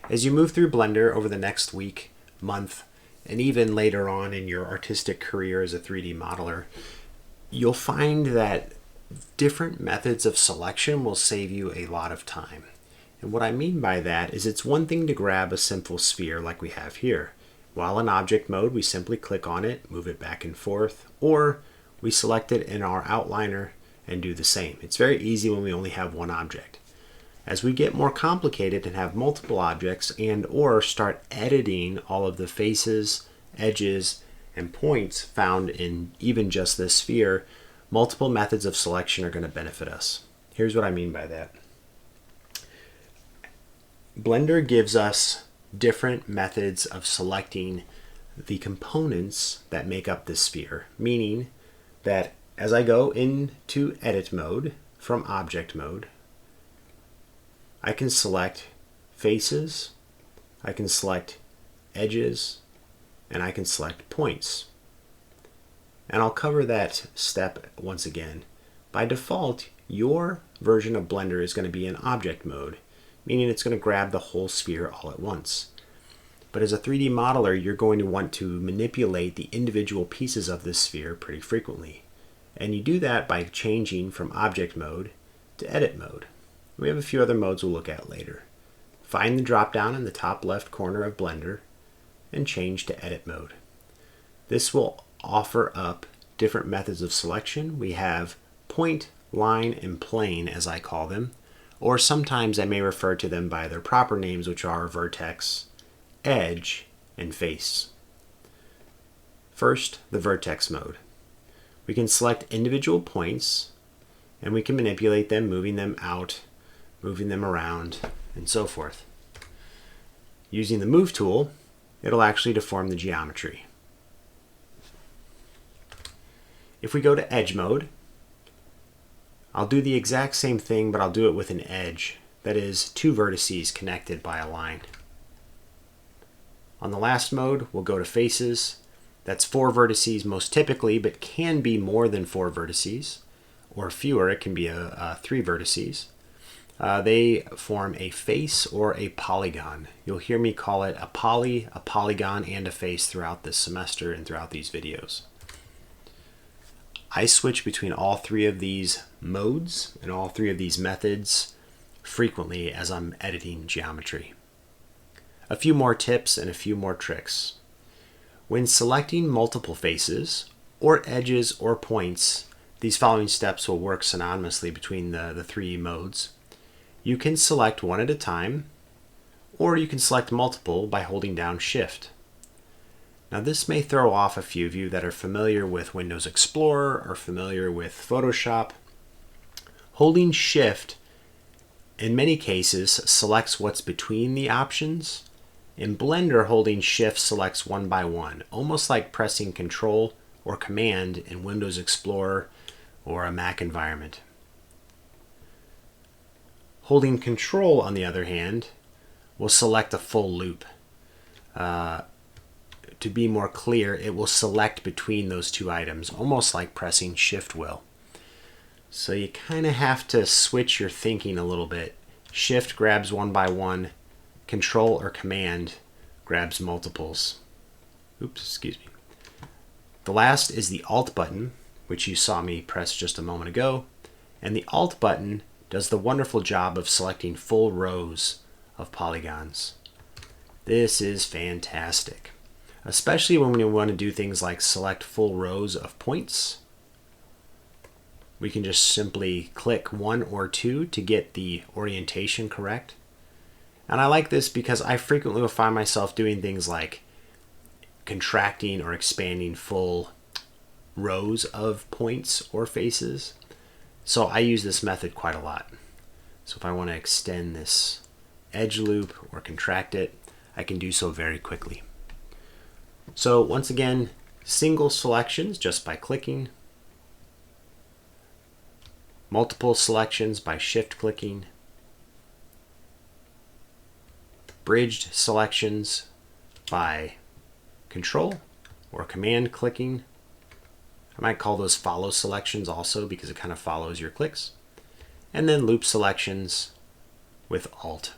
As you move through Blender over the next week, month, and even later on in your artistic career as a 3D modeler, you'll find that different methods of selection will save you a lot of time. And what I mean by that is it's one thing to grab a simple sphere like we have here. While in object mode, we simply click on it, move it back and forth, or we select it in our outliner and do the same. It's very easy when we only have one object. As we get more complicated and have multiple objects and or start editing all of the faces, edges, and points found in even just this sphere, multiple methods of selection are going to benefit us. Here's what I mean by that. Blender gives us different methods of selecting the components that make up this sphere, meaning that as I go into edit mode from object mode, I can select faces, I can select edges, and I can select points. And I'll cover that step once again. By default, your version of Blender is going to be in object mode, meaning it's going to grab the whole sphere all at once. But as a 3D modeler, you're going to want to manipulate the individual pieces of this sphere pretty frequently. And you do that by changing from object mode to edit mode. We have a few other modes we'll look at later. Find the drop down in the top left corner of Blender and change to edit mode. This will offer up different methods of selection. We have point, line, and plane, as I call them, or sometimes I may refer to them by their proper names, which are vertex, edge, and face. First, the vertex mode. We can select individual points and we can manipulate them, moving them out, moving them around, and so forth. Using the Move tool, it'll actually deform the geometry. If we go to Edge mode, I'll do the exact same thing, but I'll do it with an edge. That is, two vertices connected by a line. On the last mode, we'll go to Faces. That's 4 vertices most typically, but can be more than 4 vertices, or fewer. It can be 3 vertices. They form a face or a polygon. You'll hear me call it a poly, a polygon, and a face throughout this semester and throughout these videos. I switch between all 3 of these modes and all 3 of these methods frequently as I'm editing geometry. A few more tips and a few more tricks. When selecting multiple faces or edges or points, these following steps will work synonymously between the 3 modes. You can select one at a time, or you can select multiple by holding down Shift. Now this may throw off a few of you that are familiar with Windows Explorer or familiar with Photoshop. Holding Shift in many cases selects what's between the options. In Blender, holding Shift selects one by one, almost like pressing Control or Command in Windows Explorer or a Mac environment. Holding Control, on the other hand, will select a full loop. To be more clear, it will select between those 2 items, almost like pressing Shift will. So you kind of have to switch your thinking a little bit. Shift grabs one by one, Control or Command grabs multiples. Oops, excuse me. The last is the Alt button, which you saw me press just a moment ago. And the Alt button does the wonderful job of selecting full rows of polygons. This is fantastic, especially when we want to do things like select full rows of points. We can just simply click 1 or 2 to get the orientation correct. And I like this because I frequently will find myself doing things like contracting or expanding full rows of points or faces. So I use this method quite a lot. So if I want to extend this edge loop or contract it, I can do so very quickly. So once again, single selections just by clicking, multiple selections by shift clicking, bridged selections by control or command clicking. I might call those follow selections also because it kind of follows your clicks. And then loop selections with Alt.